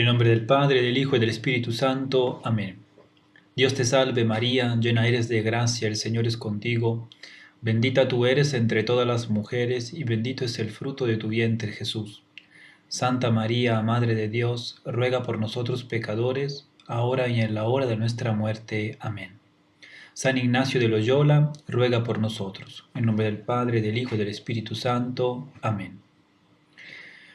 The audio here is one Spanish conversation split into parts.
En el nombre del Padre, del Hijo y del Espíritu Santo. Amén. Dios te salve María, llena eres de gracia, el Señor es contigo. Bendita tú eres entre todas las mujeres y bendito es el fruto de tu vientre Jesús. Santa María, Madre de Dios, ruega por nosotros pecadores, ahora y en la hora de nuestra muerte. Amén. San Ignacio de Loyola, ruega por nosotros. En nombre del Padre, del Hijo y del Espíritu Santo. Amén.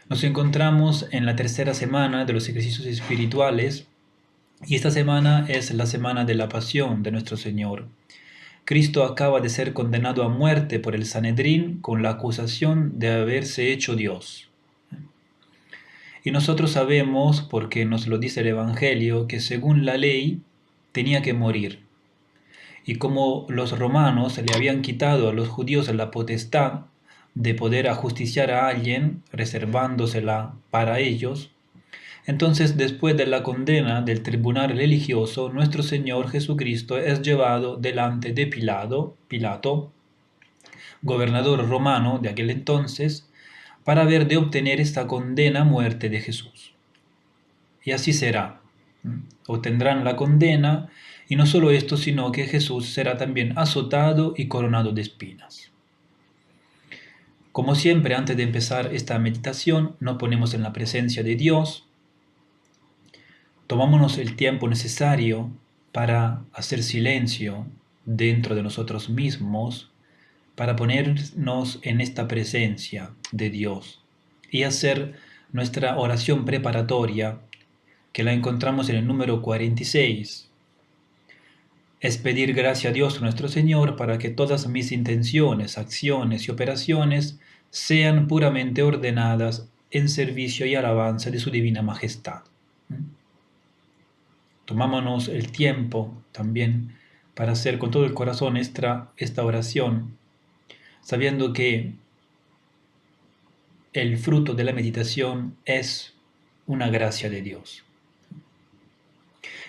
Nos encontramos en la tercera semana de los ejercicios espirituales y esta semana es la semana de la pasión de nuestro Señor. Cristo acaba de ser condenado a muerte por el Sanedrín con la acusación de haberse hecho Dios. Y nosotros sabemos, porque nos lo dice el Evangelio, que según la ley tenía que morir. Y como los romanos le habían quitado a los judíos la potestad de poder ajusticiar a alguien, reservándosela para ellos, entonces después de la condena del tribunal religioso, nuestro Señor Jesucristo es llevado delante de Pilato, gobernador romano de aquel entonces, para ver de obtener esta condena a muerte de Jesús. Y así será. Obtendrán la condena, y no solo esto, sino que Jesús será también azotado y coronado de espinas. Como siempre, antes de empezar esta meditación, nos ponemos en la presencia de Dios, tomámonos el tiempo necesario para hacer silencio dentro de nosotros mismos, para ponernos en esta presencia de Dios y hacer nuestra oración preparatoria, que la encontramos en el número 46. Es pedir gracia a Dios nuestro Señor para que todas mis intenciones, acciones y operaciones sean puramente ordenadas en servicio y alabanza de su divina majestad. Tomámonos el tiempo también para hacer con todo el corazón esta oración, sabiendo que el fruto de la meditación es una gracia de Dios.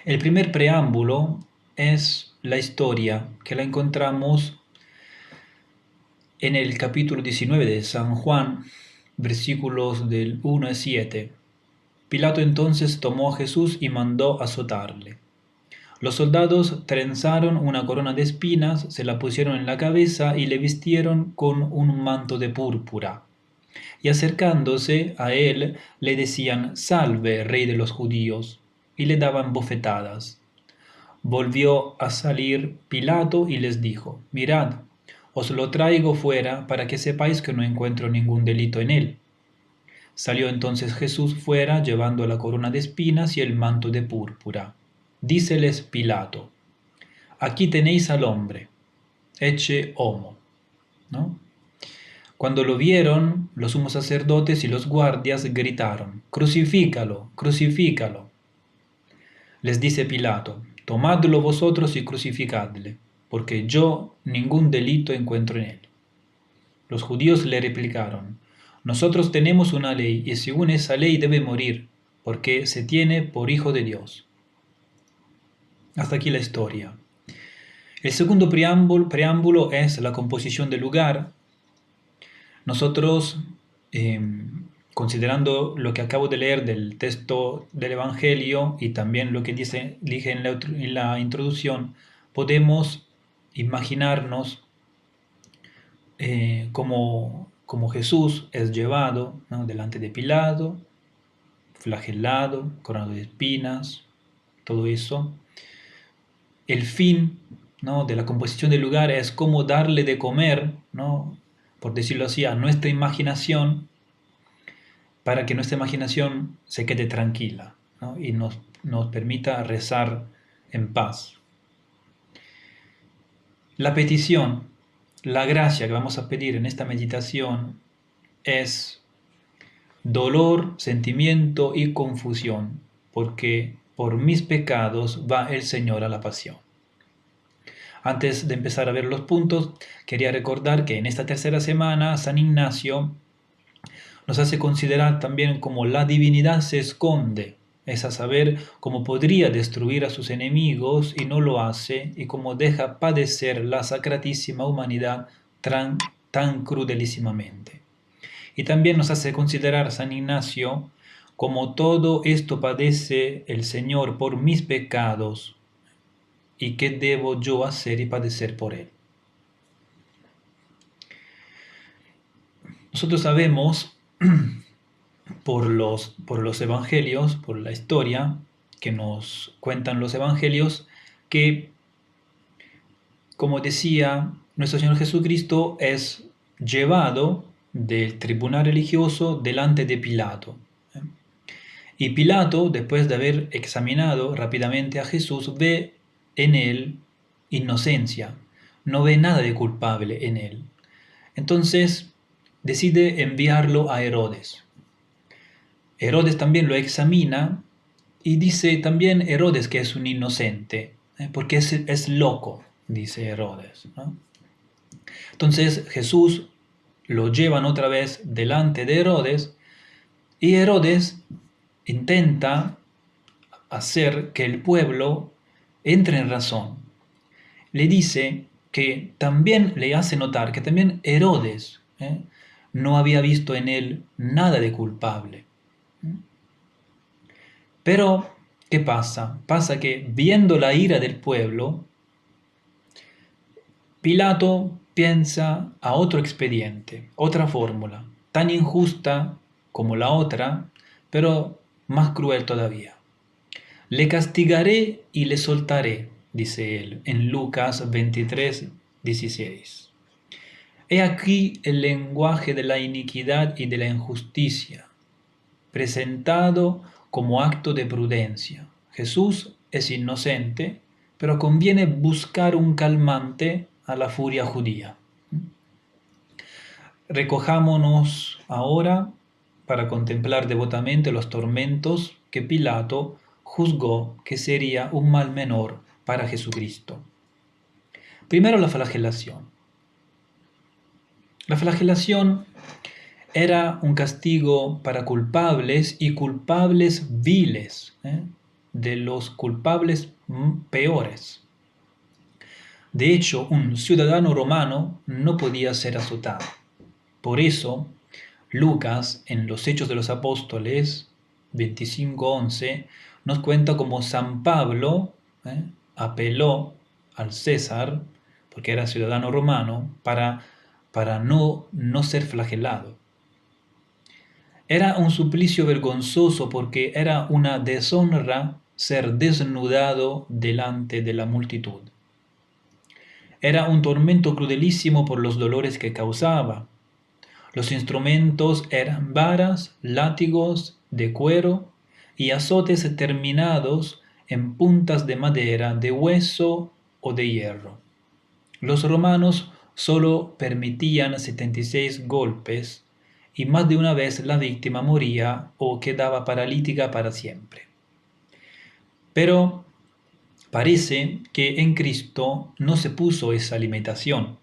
El primer preámbulo es la historia que la encontramos en el capítulo 19 de San Juan, versículos del 1 al 7. Pilato entonces tomó a Jesús y mandó azotarle. Los soldados trenzaron una corona de espinas, se la pusieron en la cabeza y le vistieron con un manto de púrpura. Y acercándose a él le decían: «Salve, Rey de los judíos», y le daban bofetadas. Volvió a salir Pilato y les dijo: «Mirad, os lo traigo fuera para que sepáis que no encuentro ningún delito en él». Salió entonces Jesús fuera llevando la corona de espinas y el manto de púrpura. Díceles Pilato: «Aquí tenéis al hombre, ecce homo», ¿no? Cuando lo vieron, los sumos sacerdotes y los guardias gritaron: «Crucifícalo, crucifícalo». Les dice Pilato: «Tomadlo vosotros y crucificadle, porque yo ningún delito encuentro en él». Los judíos le replicaron: «Nosotros tenemos una ley, y según esa ley debe morir, porque se tiene por hijo de Dios». Hasta aquí la historia. El segundo preámbulo es la composición del lugar. Nosotros, considerando lo que acabo de leer del texto del Evangelio y también lo que dije en la introducción, podemos imaginarnos como Jesús es llevado, ¿no?, delante de Pilato, flagelado, coronado de espinas, todo eso. El fin, ¿no?, de la composición del lugar es cómo darle de comer, ¿no?, por decirlo así, a nuestra imaginación, para que nuestra imaginación se quede tranquila, ¿no?, y nos permita rezar en paz. La petición, la gracia que vamos a pedir en esta meditación es dolor, sentimiento y confusión, porque por mis pecados va el Señor a la pasión. Antes de empezar a ver los puntos, quería recordar que en esta tercera semana San Ignacio nos hace considerar también cómo la divinidad se esconde, es a saber, cómo podría destruir a sus enemigos y no lo hace, y cómo deja padecer la sacratísima humanidad tan crudelísimamente. Y también nos hace considerar San Ignacio como todo esto padece el Señor por mis pecados, ¿y qué debo yo hacer y padecer por él? Nosotros sabemos por los evangelios, por la historia que nos cuentan los evangelios, que, como decía, nuestro Señor Jesucristo es llevado del tribunal religioso delante de Pilato. Y Pilato, después de haber examinado rápidamente a Jesús, ve en él inocencia, no ve nada de culpable en él. Entonces decide enviarlo a Herodes. Herodes también lo examina y dice también Herodes que es un inocente, porque es loco, dice Herodes, ¿no? Entonces Jesús lo llevan otra vez delante de Herodes y Herodes intenta hacer que el pueblo entre en razón. Le dice que también le hace notar que también Herodes no había visto en él nada de culpable. Pero, ¿qué pasa? Pasa que viendo la ira del pueblo, Pilato piensa a otro expediente, otra fórmula, tan injusta como la otra, pero más cruel todavía. Le castigaré y le soltaré, dice él en Lucas 23, 16. He aquí el lenguaje de la iniquidad y de la injusticia, presentado como acto de prudencia. Jesús es inocente, pero conviene buscar un calmante a la furia judía. Recojámonos ahora para contemplar devotamente los tormentos que Pilato juzgó que sería un mal menor para Jesucristo. Primero la flagelación. La flagelación era un castigo para culpables y culpables viles, de los culpables peores. De hecho, un ciudadano romano no podía ser azotado. Por eso, Lucas, en los Hechos de los Apóstoles 25:11, nos cuenta cómo San Pablo apeló al César, porque era ciudadano romano, para no ser flagelado. Era un suplicio vergonzoso porque era una deshonra ser desnudado delante de la multitud. Era un tormento crudelísimo por los dolores que causaba. Los instrumentos eran varas, látigos de cuero y azotes terminados en puntas de madera, de hueso o de hierro. Los romanos solo permitían 76 golpes y más de una vez la víctima moría o quedaba paralítica para siempre. Pero parece que en Cristo no se puso esa limitación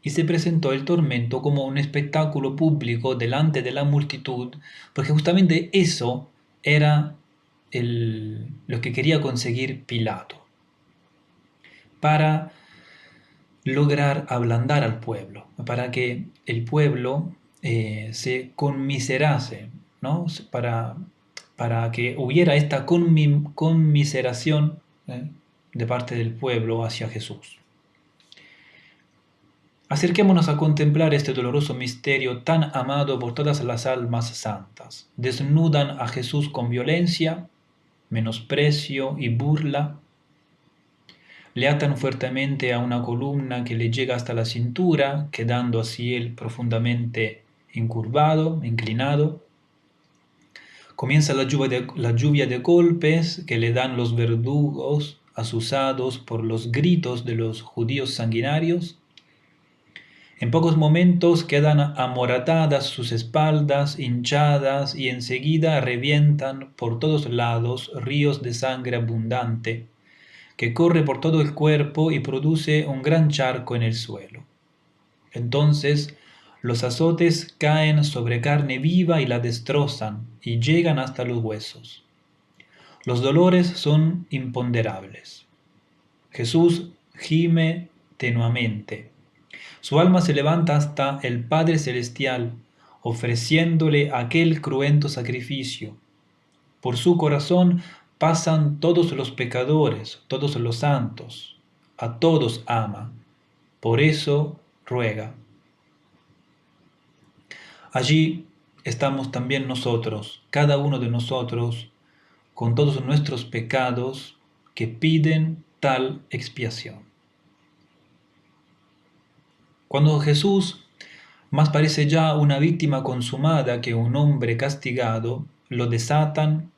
y se presentó el tormento como un espectáculo público delante de la multitud, porque justamente eso era lo que quería conseguir Pilato, para lograr ablandar al pueblo, para que el pueblo se conmiserase, ¿no? Para que hubiera esta conmiseración de parte del pueblo hacia Jesús. Acerquémonos a contemplar este doloroso misterio tan amado por todas las almas santas. Desnudan a Jesús con violencia, menosprecio y burla. Le atan fuertemente a una columna que le llega hasta la cintura, quedando así él profundamente incurvado, inclinado. Comienza la lluvia de golpes que le dan los verdugos azuzados por los gritos de los judíos sanguinarios. En pocos momentos quedan amoratadas sus espaldas, hinchadas, y enseguida revientan por todos lados ríos de sangre abundante, que corre por todo el cuerpo y produce un gran charco en el suelo. Entonces los azotes caen sobre carne viva y la destrozan, y llegan hasta los huesos. Los dolores son imponderables. Jesús gime tenuamente. Su alma se levanta hasta el Padre Celestial, ofreciéndole aquel cruento sacrificio, Por su corazón pasan todos los pecadores, todos los santos. A todos ama. Por eso ruega. Allí estamos también nosotros, cada uno de nosotros, con todos nuestros pecados que piden tal expiación. Cuando Jesús más parece ya una víctima consumada que un hombre castigado, lo desatan,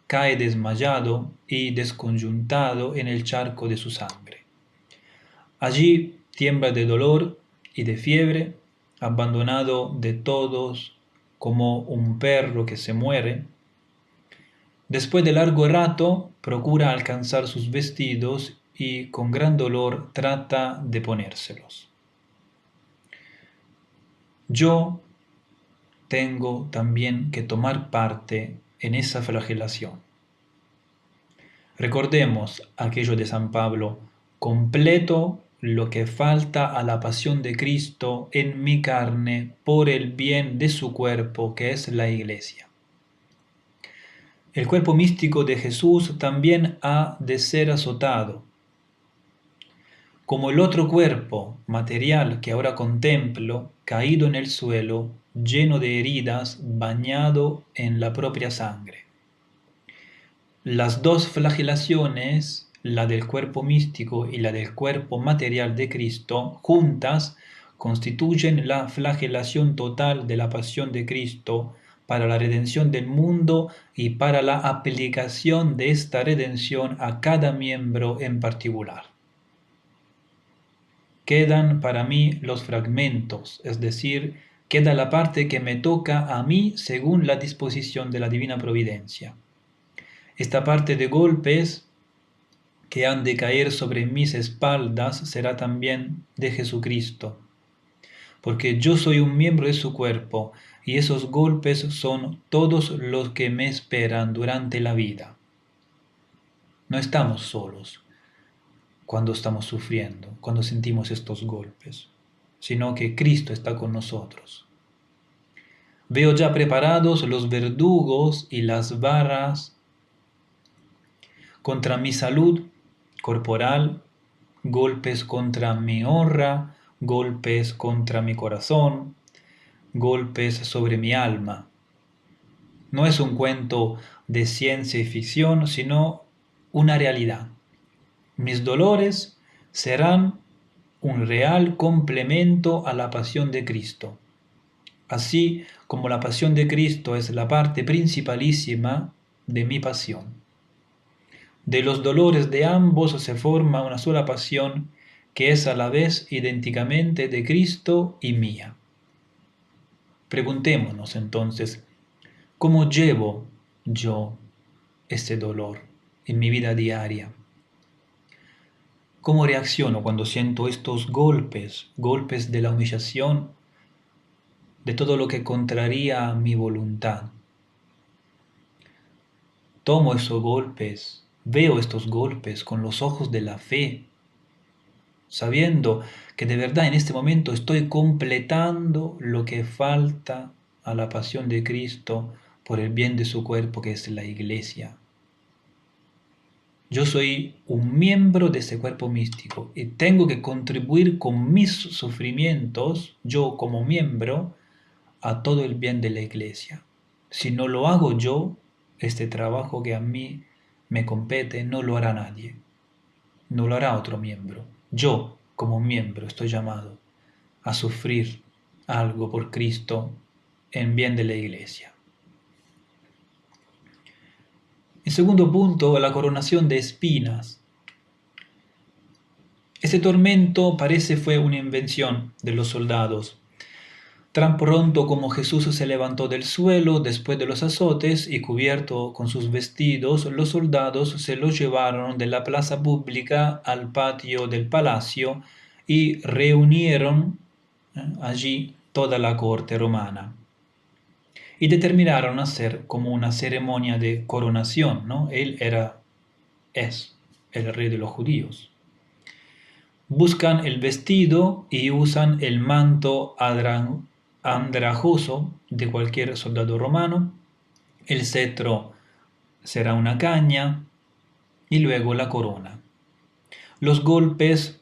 cae desmayado y desconyuntado en el charco de su sangre. Allí tiembla de dolor y de fiebre, abandonado de todos como un perro que se muere. Después de largo rato procura alcanzar sus vestidos y con gran dolor trata de ponérselos. Yo tengo también que tomar parte en esa flagelación. Recordemos aquello de San Pablo: completo lo que falta a la pasión de Cristo en mi carne por el bien de su cuerpo, que es la Iglesia. El cuerpo místico de Jesús también ha de ser azotado. Como el otro cuerpo material que ahora contemplo, caído en el suelo, lleno de heridas, bañado en la propia sangre. Las dos flagelaciones, la del cuerpo místico y la del cuerpo material de Cristo, juntas constituyen la flagelación total de la pasión de Cristo para la redención del mundo y para la aplicación de esta redención a cada miembro en particular. Quedan para mí los fragmentos, es decir, queda la parte que me toca a mí según la disposición de la divina providencia. Esta parte de golpes que han de caer sobre mis espaldas será también de Jesucristo, porque yo soy un miembro de su cuerpo y esos golpes son todos los que me esperan durante la vida. No estamos solos cuando estamos sufriendo, cuando sentimos estos golpes, sino que Cristo está con nosotros. Veo ya preparados los verdugos y las varas contra mi salud corporal, golpes contra mi honra, golpes contra mi corazón, golpes sobre mi alma. No es un cuento de ciencia y ficción, sino una realidad. Mis dolores serán un real complemento a la pasión de Cristo. Así como la pasión de Cristo es la parte principalísima de mi pasión. De los dolores de ambos se forma una sola pasión que es a la vez idénticamente de Cristo y mía. Preguntémonos entonces, ¿cómo llevo yo este dolor en mi vida diaria? ¿Cómo reacciono cuando siento estos golpes, golpes de la humillación, de todo lo que contraría mi voluntad? Tomo esos golpes, veo estos golpes con los ojos de la fe, sabiendo que de verdad en este momento estoy completando lo que falta a la pasión de Cristo por el bien de su cuerpo, que es la Iglesia. Yo soy un miembro de ese cuerpo místico y tengo que contribuir con mis sufrimientos, yo como miembro, a todo el bien de la Iglesia. Si no lo hago yo, este trabajo que a mí me compete no lo hará nadie, no lo hará otro miembro. Yo, como miembro, estoy llamado a sufrir algo por Cristo en bien de la Iglesia. En segundo punto, la coronación de espinas. Este tormento parece fue una invención de los soldados. Tan pronto como Jesús se levantó del suelo después de los azotes y cubierto con sus vestidos, los soldados se lo llevaron de la plaza pública al patio del palacio y reunieron allí toda la corte romana. Y determinaron hacer como una ceremonia de coronación, ¿no? Él es el rey de los judíos. Buscan el vestido y usan el manto andrajoso de cualquier soldado romano, el cetro será una caña y luego la corona. Los golpes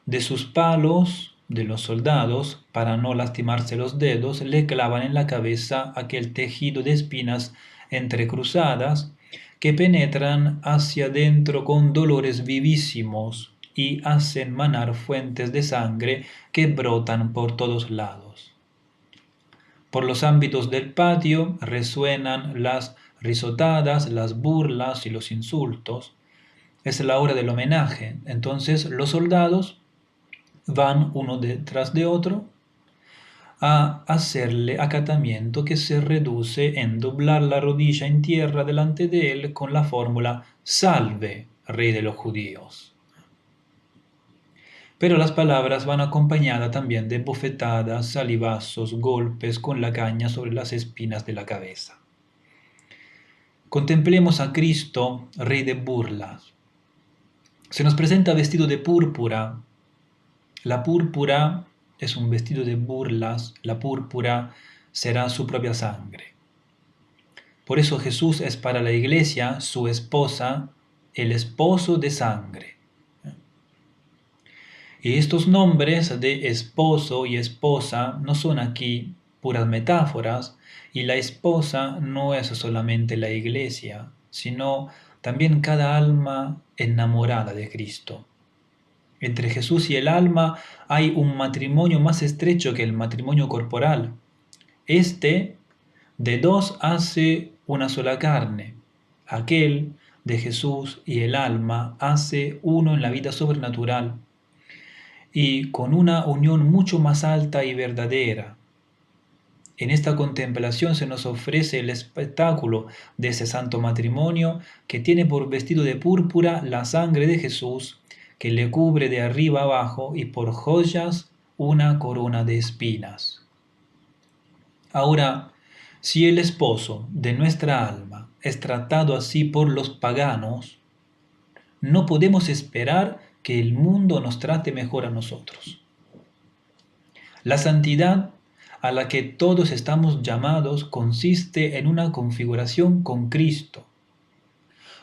de sus palos, de los soldados, para no lastimarse los dedos, le clavan en la cabeza aquel tejido de espinas entrecruzadas que penetran hacia dentro con dolores vivísimos y hacen manar fuentes de sangre que brotan por todos lados. Por los ámbitos del patio resuenan las risotadas, las burlas y los insultos. Es la hora del homenaje. Entonces los soldados van uno detrás de otro a hacerle acatamiento que se reduce en doblar la rodilla en tierra delante de él con la fórmula Salve, Rey de los Judíos. Pero las palabras van acompañadas también de bofetadas, salivazos, golpes con la caña sobre las espinas de la cabeza. Contemplemos a Cristo, Rey de burlas. Se nos presenta vestido de púrpura. La púrpura es un vestido de burlas, la púrpura será su propia sangre. Por eso Jesús es para la iglesia su esposa, el esposo de sangre. Y estos nombres de esposo y esposa no son aquí puras metáforas, y la esposa no es solamente la iglesia, sino también cada alma enamorada de Cristo. Entre Jesús y el alma hay un matrimonio más estrecho que el matrimonio corporal. Este de dos hace una sola carne. Aquel de Jesús y el alma hace uno en la vida sobrenatural y con una unión mucho más alta y verdadera. En esta contemplación se nos ofrece el espectáculo de ese santo matrimonio que tiene por vestido de púrpura la sangre de Jesús, que le cubre de arriba abajo y por joyas una corona de espinas. Ahora, si el esposo de nuestra alma es tratado así por los paganos, no podemos esperar que el mundo nos trate mejor a nosotros. La santidad a la que todos estamos llamados consiste en una configuración con Cristo.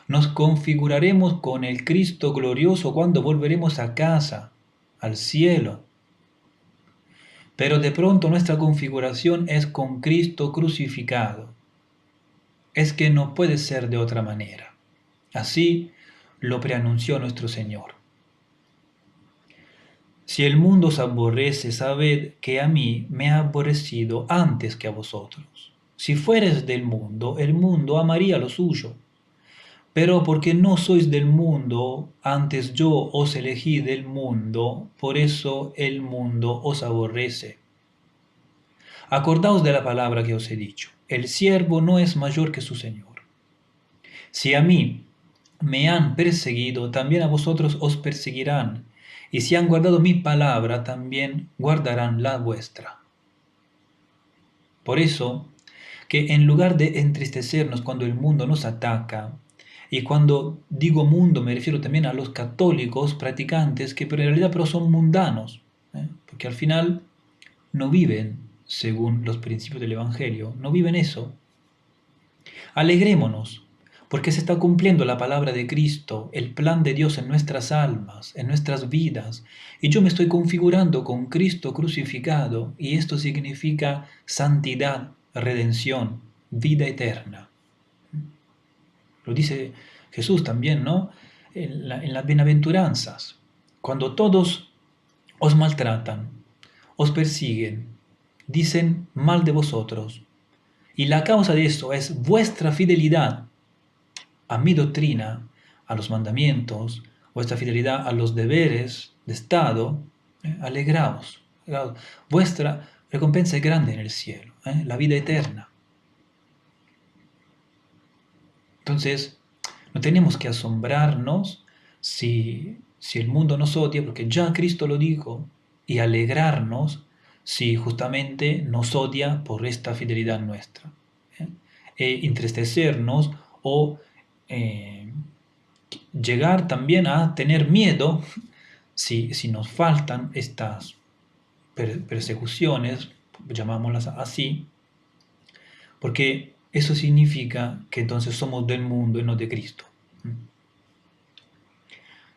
Nos configuraremos con el Cristo glorioso cuando volveremos a casa, al cielo. Pero de pronto nuestra configuración es con Cristo crucificado. Es que no puede ser de otra manera. Así lo preanunció nuestro Señor. Si el mundo os aborrece, sabed que a mí me ha aborrecido antes que a vosotros. Si fueres del mundo, el mundo amaría lo suyo. Pero porque no sois del mundo, antes yo os elegí del mundo, por eso el mundo os aborrece. Acordaos de la palabra que os he dicho. El siervo no es mayor que su Señor. Si a mí me han perseguido, también a vosotros os perseguirán. Y si han guardado mi palabra, también guardarán la vuestra. Por eso, que en lugar de entristecernos cuando el mundo nos ataca, y cuando digo mundo me refiero también a los católicos practicantes que en realidad pero son mundanos, porque al final no viven según los principios del Evangelio, no viven eso. Alegrémonos, porque se está cumpliendo la palabra de Cristo, el plan de Dios en nuestras almas, en nuestras vidas, y yo me estoy configurando con Cristo crucificado, y esto significa santidad, redención, vida eterna. Lo dice Jesús también, ¿no? En las bienaventuranzas. Cuando todos os maltratan, os persiguen, dicen mal de vosotros, y la causa de eso es vuestra fidelidad a mi doctrina, a los mandamientos, vuestra fidelidad a los deberes de Estado, alegraos. Vuestra recompensa es grande en el cielo, la vida eterna. Entonces, no tenemos que asombrarnos si el mundo nos odia, porque ya Cristo lo dijo, y alegrarnos si justamente nos odia por esta fidelidad nuestra. Entristecernos o llegar también a tener miedo si nos faltan estas persecuciones, llamámoslas así, porque eso significa que entonces somos del mundo y no de Cristo.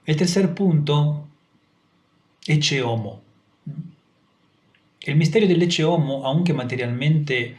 El tercer punto, ecce homo. El misterio del ecce homo, aunque materialmente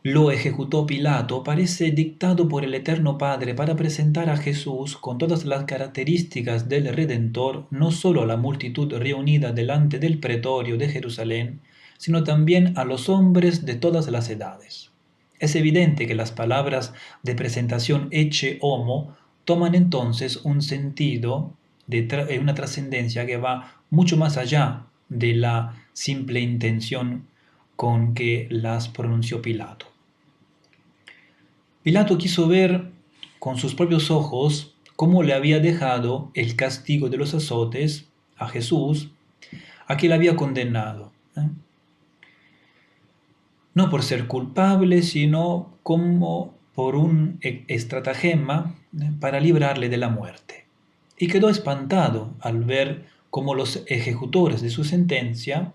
lo ejecutó Pilato, parece dictado por el Eterno Padre para presentar a Jesús con todas las características del Redentor, no solo a la multitud reunida delante del pretorio de Jerusalén, sino también a los hombres de todas las edades. Es evidente que las palabras de presentación ecce homo toman entonces un sentido de una trascendencia que va mucho más allá de la simple intención con que las pronunció Pilato. Pilato quiso ver con sus propios ojos cómo le había dejado el castigo de los azotes a Jesús, a quien le había condenado. No por ser culpable, sino como por un estratagema para librarle de la muerte. Y quedó espantado al ver cómo los ejecutores de su sentencia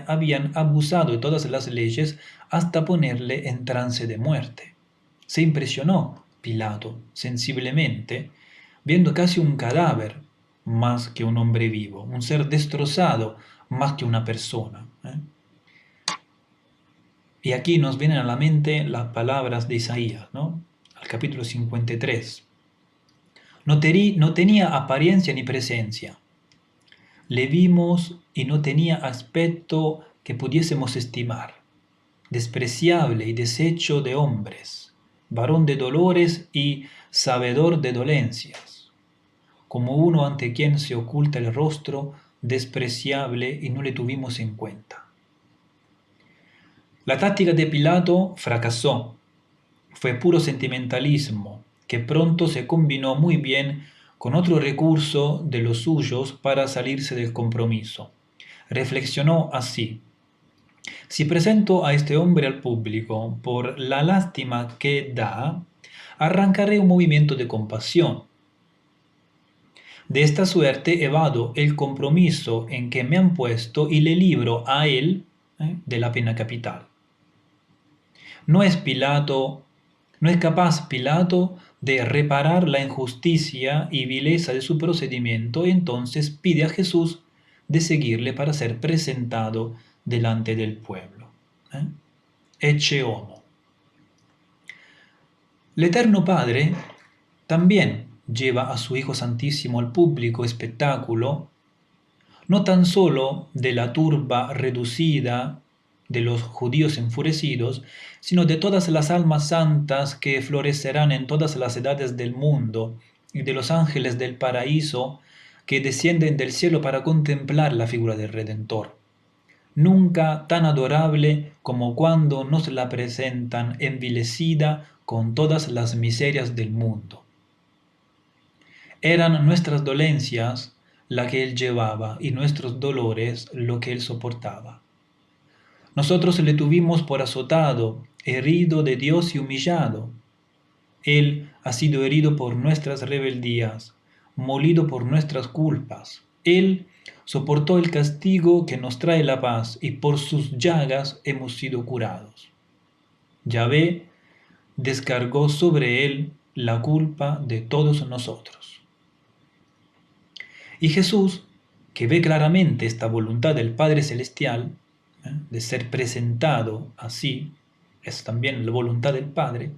habían abusado de todas las leyes hasta ponerle en trance de muerte. Se impresionó Pilato sensiblemente, viendo casi un cadáver más que un hombre vivo, un ser destrozado más que una persona. Y aquí nos vienen a la mente las palabras de Isaías, ¿no? Al capítulo 53. No tenía apariencia ni presencia. Le vimos y no tenía aspecto que pudiésemos estimar. Despreciable y deshecho de hombres, varón de dolores y sabedor de dolencias, como uno ante quien se oculta el rostro, despreciable y no le tuvimos en cuenta. La táctica de Pilato fracasó. Fue puro sentimentalismo, que pronto se combinó muy bien con otro recurso de los suyos para salirse del compromiso. Reflexionó así: si presento a este hombre al público por la lástima que da, arrancaré un movimiento de compasión. De esta suerte evado el compromiso en que me han puesto y le libro a él de la pena capital. No es capaz Pilato de reparar la injusticia y vileza de su procedimiento, y entonces pide a Jesús de seguirle para ser presentado delante del pueblo. Ecce homo. El Eterno Padre también lleva a su Hijo Santísimo al público espectáculo, no tan solo de la turba reducida de los judíos enfurecidos, sino de todas las almas santas que florecerán en todas las edades del mundo, y de los ángeles del paraíso que descienden del cielo para contemplar la figura del Redentor. Nunca tan adorable como cuando nos la presentan envilecida con todas las miserias del mundo. Eran nuestras dolencias la que él llevaba y nuestros dolores lo que él soportaba. Nosotros le tuvimos por azotado, herido de Dios y humillado. Él ha sido herido por nuestras rebeldías, molido por nuestras culpas. Él soportó el castigo que nos trae la paz, y por sus llagas hemos sido curados. Yahvé descargó sobre él la culpa de todos nosotros. Y Jesús, que ve claramente esta voluntad del Padre Celestial, de ser presentado así, es también la voluntad del Padre,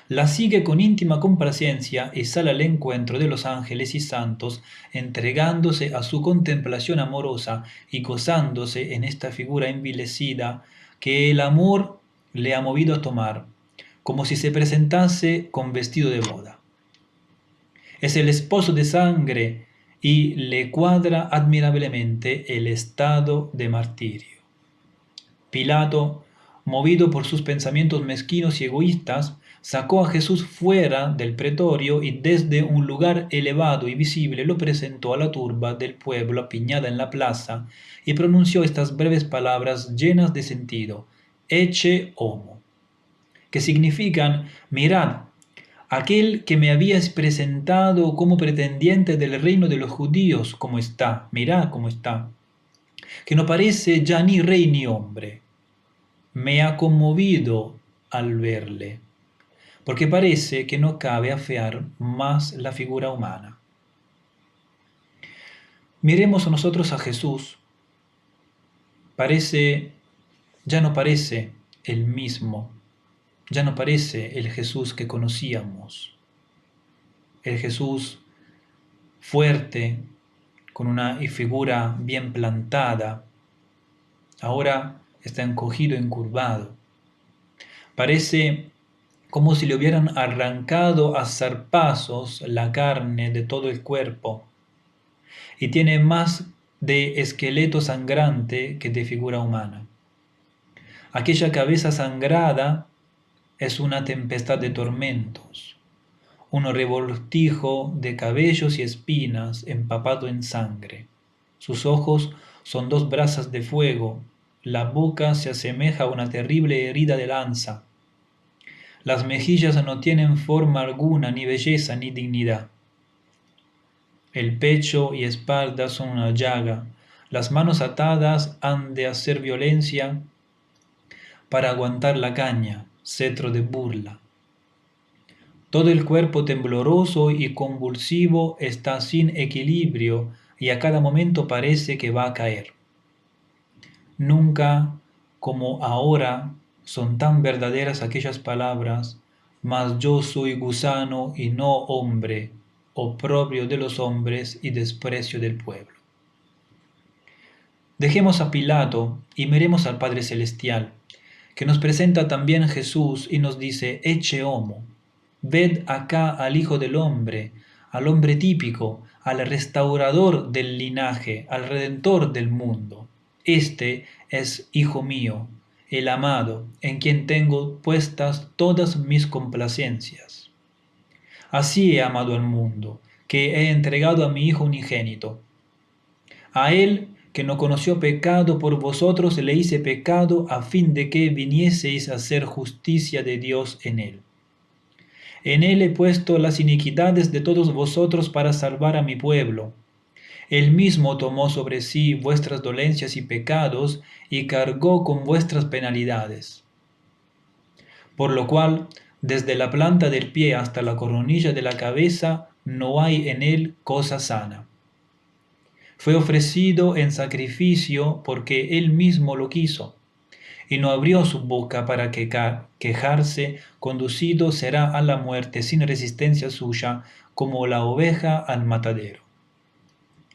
la sigue con íntima complacencia y sale al encuentro de los ángeles y santos, entregándose a su contemplación amorosa y gozándose en esta figura envilecida que el amor le ha movido a tomar, como si se presentase con vestido de boda. Es el esposo de sangre y le cuadra admirablemente el estado de martirio. Pilato, movido por sus pensamientos mezquinos y egoístas, sacó a Jesús fuera del pretorio y desde un lugar elevado y visible lo presentó a la turba del pueblo apiñada en la plaza y pronunció estas breves palabras llenas de sentido: ecce homo, que significan: mirad, aquel que me habíais presentado como pretendiente del reino de los judíos, cómo está, mirad cómo está, que no parece ya ni rey ni hombre. Me ha conmovido al verle, porque parece que no cabe afear más la figura humana. Miremos nosotros a Jesús. Ya no parece el mismo, ya no parece el Jesús que conocíamos, el Jesús fuerte, con una figura bien plantada, ahora está encogido, encurvado. Parece como si le hubieran arrancado a zarpazos la carne de todo el cuerpo, y tiene más de esqueleto sangrante que de figura humana. Aquella cabeza sangrada es una tempestad de tormentos, un revoltijo de cabellos y espinas empapado en sangre. Sus ojos son dos brasas de fuego, la boca se asemeja a una terrible herida de lanza. Las mejillas no tienen forma alguna, ni belleza, ni dignidad. El pecho y espalda son una llaga, las manos atadas han de hacer violencia para aguantar la caña, cetro de burla. Todo el cuerpo tembloroso y convulsivo está sin equilibrio y a cada momento parece que va a caer. Nunca como ahora son tan verdaderas aquellas palabras: mas yo soy gusano y no hombre, oprobio de los hombres y desprecio del pueblo. Dejemos a Pilato y miremos al Padre Celestial, que nos presenta también Jesús y nos dice: Ecce homo, ved acá al Hijo del Hombre, al hombre típico, al restaurador del linaje, al redentor del mundo. Este es Hijo mío, el amado, en quien tengo puestas todas mis complacencias. Así he amado al mundo, que he entregado a mi Hijo unigénito. A él, que no conoció pecado, por vosotros le hice pecado, a fin de que vinieseis a hacer justicia de Dios en él. En él he puesto las iniquidades de todos vosotros para salvar a mi pueblo. Él mismo tomó sobre sí vuestras dolencias y pecados, y cargó con vuestras penalidades. Por lo cual, desde la planta del pie hasta la coronilla de la cabeza, no hay en él cosa sana. Fue ofrecido en sacrificio porque él mismo lo quiso, y no abrió su boca para quejarse, conducido será a la muerte sin resistencia suya, como la oveja al matadero.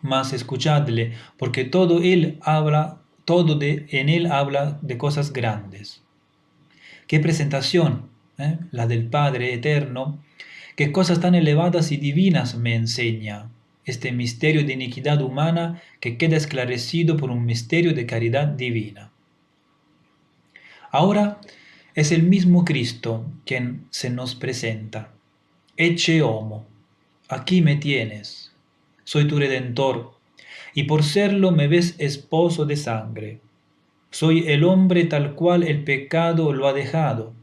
Mas escuchadle, porque en él habla de cosas grandes. Qué presentación, la del Padre eterno, qué cosas tan elevadas y divinas me enseña este misterio de iniquidad humana que queda esclarecido por un misterio de caridad divina. Ahora es el mismo Cristo quien se nos presenta. Ecce homo, aquí me tienes, soy tu redentor, y por serlo me ves esposo de sangre. Soy el hombre tal cual el pecado lo ha dejado,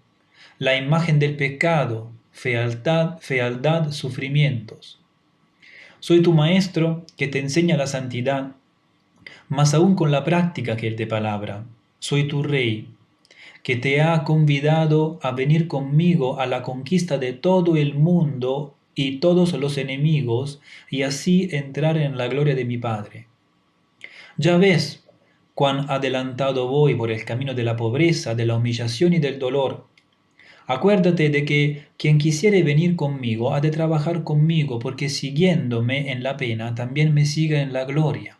la imagen del pecado, fealdad, sufrimientos. Soy tu maestro que te enseña la santidad, más aún con la práctica que el de palabra. Soy tu rey, que te ha convidado a venir conmigo a la conquista de todo el mundo y todos los enemigos, y así entrar en la gloria de mi Padre. Ya ves cuán adelantado voy por el camino de la pobreza, de la humillación y del dolor. Acuérdate de que quien quisiere venir conmigo ha de trabajar conmigo, porque siguiéndome en la pena también me siga en la gloria.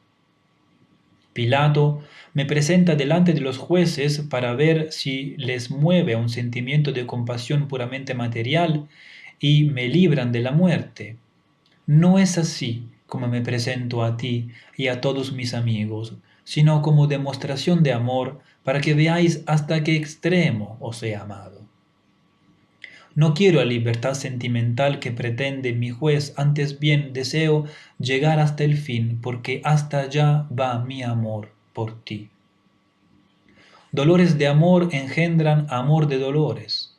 Pilato me presenta delante de los jueces para ver si les mueve a un sentimiento de compasión puramente material y me libran de la muerte. No es así como me presento a ti y a todos mis amigos, sino como demostración de amor para que veáis hasta qué extremo os he amado. No quiero la libertad sentimental que pretende mi juez, antes bien deseo llegar hasta el fin, porque hasta allá va mi amor por ti. Dolores de amor engendran amor de dolores.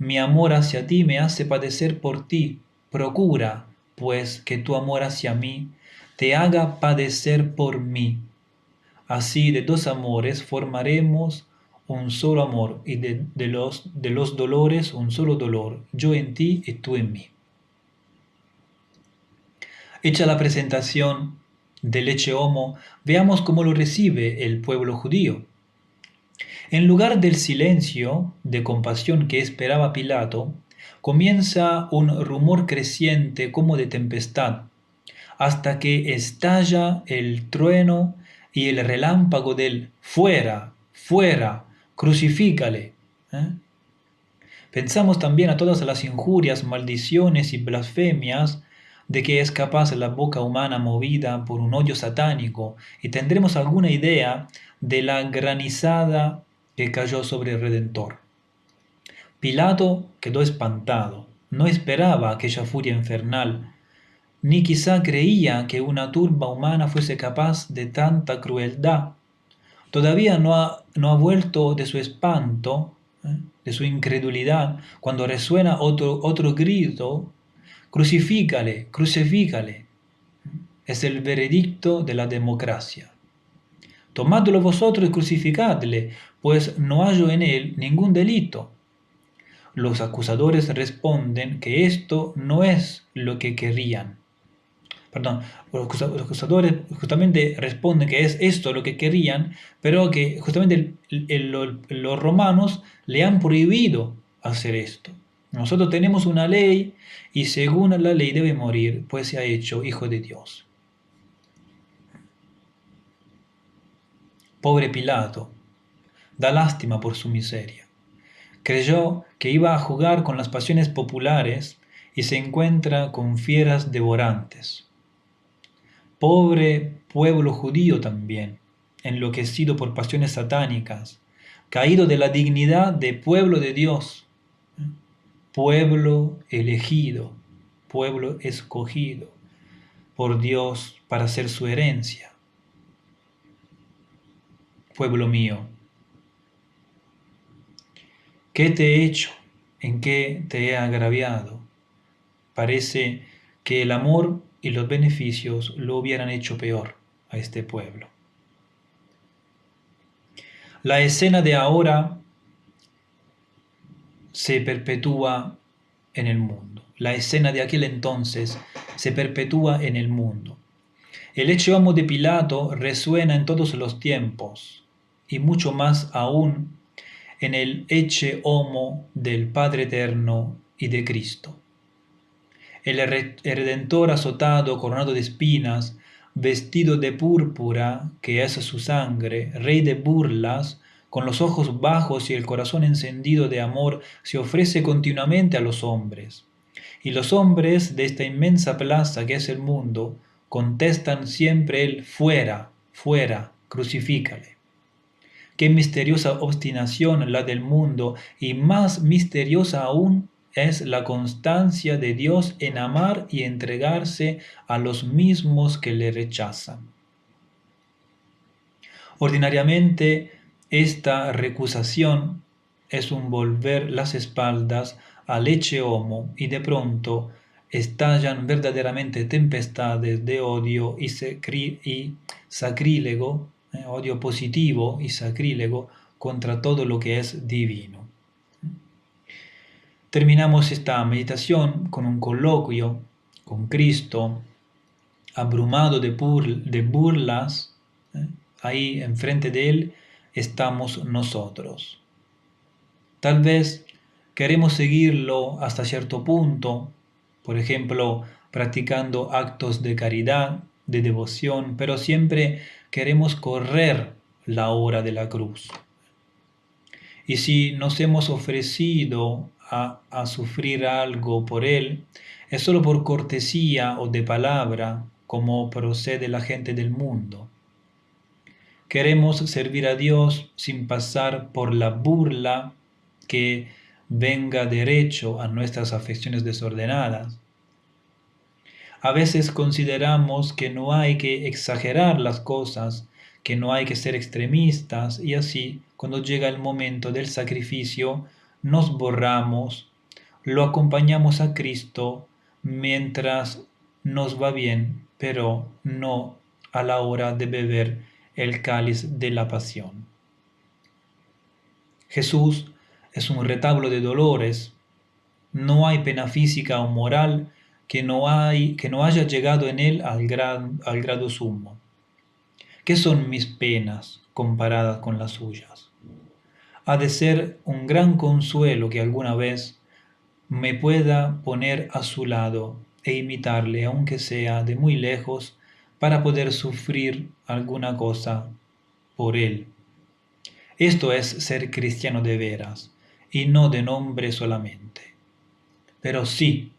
Mi amor hacia ti me hace padecer por ti. Procura, pues, que tu amor hacia mí te haga padecer por mí. Así de dos amores formaremos un solo amor, y de los dolores un solo dolor, yo en ti y tú en mí. Hecha la presentación del Ecce Homo, veamos cómo lo recibe el pueblo judío. En lugar del silencio de compasión que esperaba Pilato, comienza un rumor creciente como de tempestad, hasta que estalla el trueno y el relámpago del fuera, fuera, crucifícale. ¿eh? Pensamos también a todas las injurias, maldiciones y blasfemias de que es capaz la boca humana movida por un odio satánico, y tendremos alguna idea de la granizada que cayó sobre el Redentor. Pilato quedó espantado, no esperaba aquella furia infernal, ni quizá creía que una turba humana fuese capaz de tanta crueldad. Todavía no ha vuelto de su espanto, de su incredulidad, cuando resuena otro grito: crucifícale, crucifícale. Es el veredicto de la democracia. Tomadlo vosotros y crucificadle, pues no hallo en él ningún delito. Los acusadores responden que esto no es lo que querían. Perdón, los acusadores justamente responden que es esto lo que querían, pero que justamente los romanos le han prohibido hacer esto. Nosotros tenemos una ley y según la ley debe morir, pues se ha hecho hijo de Dios. Pobre Pilato, da lástima por su miseria. Creyó que iba a jugar con las pasiones populares y se encuentra con fieras devorantes. Pobre pueblo judío también, enloquecido por pasiones satánicas, caído de la dignidad de pueblo de Dios, pueblo elegido, pueblo escogido por Dios para ser su herencia. Pueblo mío, ¿qué te he hecho? ¿En qué te he agraviado? Parece que el amor y los beneficios lo hubieran hecho peor a este pueblo. La escena de ahora se perpetúa en el mundo. La escena de aquel entonces se perpetúa en el mundo. El Ecce Homo de Pilato resuena en todos los tiempos y mucho más aún en el Ecce Homo del Padre Eterno y de Cristo. El Redentor azotado, coronado de espinas, vestido de púrpura, que es su sangre, rey de burlas, con los ojos bajos y el corazón encendido de amor, se ofrece continuamente a los hombres. Y los hombres de esta inmensa plaza que es el mundo, contestan siempre el fuera, fuera, crucifícale. Qué misteriosa obstinación la del mundo, y más misteriosa aún es la constancia de Dios en amar y entregarse a los mismos que le rechazan. Ordinariamente, esta recusación es un volver las espaldas al Ecce Homo, y de pronto estallan verdaderamente tempestades de odio y sacrílego, odio positivo y sacrílego contra todo lo que es divino. Terminamos esta meditación con un coloquio con Cristo, abrumado de burlas. Ahí enfrente de Él estamos nosotros. Tal vez queremos seguirlo hasta cierto punto, por ejemplo, practicando actos de caridad, de devoción, pero siempre queremos correr la hora de la cruz. Y si nos hemos ofrecido a sufrir algo por Él, es solo por cortesía o de palabra, como procede la gente del mundo. Queremos servir a Dios sin pasar por la burla que venga derecho a nuestras afecciones desordenadas. A veces consideramos que no hay que exagerar las cosas, que no hay que ser extremistas, y así, cuando llega el momento del sacrificio, nos borramos, lo acompañamos a Cristo mientras nos va bien, pero no a la hora de beber el cáliz de la pasión. Jesús es un retablo de dolores. No hay pena física o moral que no haya llegado en él al grado sumo. ¿Qué son mis penas comparadas con las suyas? Ha de ser un gran consuelo que alguna vez me pueda poner a su lado e imitarle, aunque sea de muy lejos, para poder sufrir alguna cosa por él. Esto es ser cristiano de veras, y no de nombre solamente. Pero sí,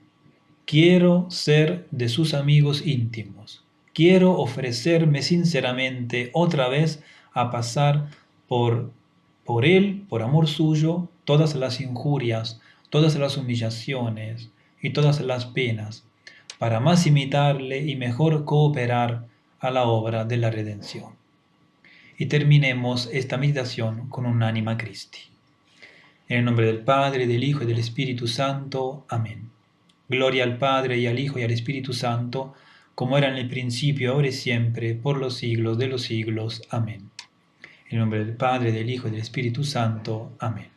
quiero ser de sus amigos íntimos. Quiero ofrecerme sinceramente otra vez a pasar por él, por amor suyo, todas las injurias, todas las humillaciones y todas las penas, para más imitarle y mejor cooperar a la obra de la redención. Y terminemos esta meditación con un Anima Christi. En el nombre del Padre, del Hijo y del Espíritu Santo. Amén. Gloria al Padre y al Hijo y al Espíritu Santo, como era en el principio, ahora y siempre, por los siglos de los siglos. Amén. En el nombre del Padre, del Hijo y del Espíritu Santo. Amén.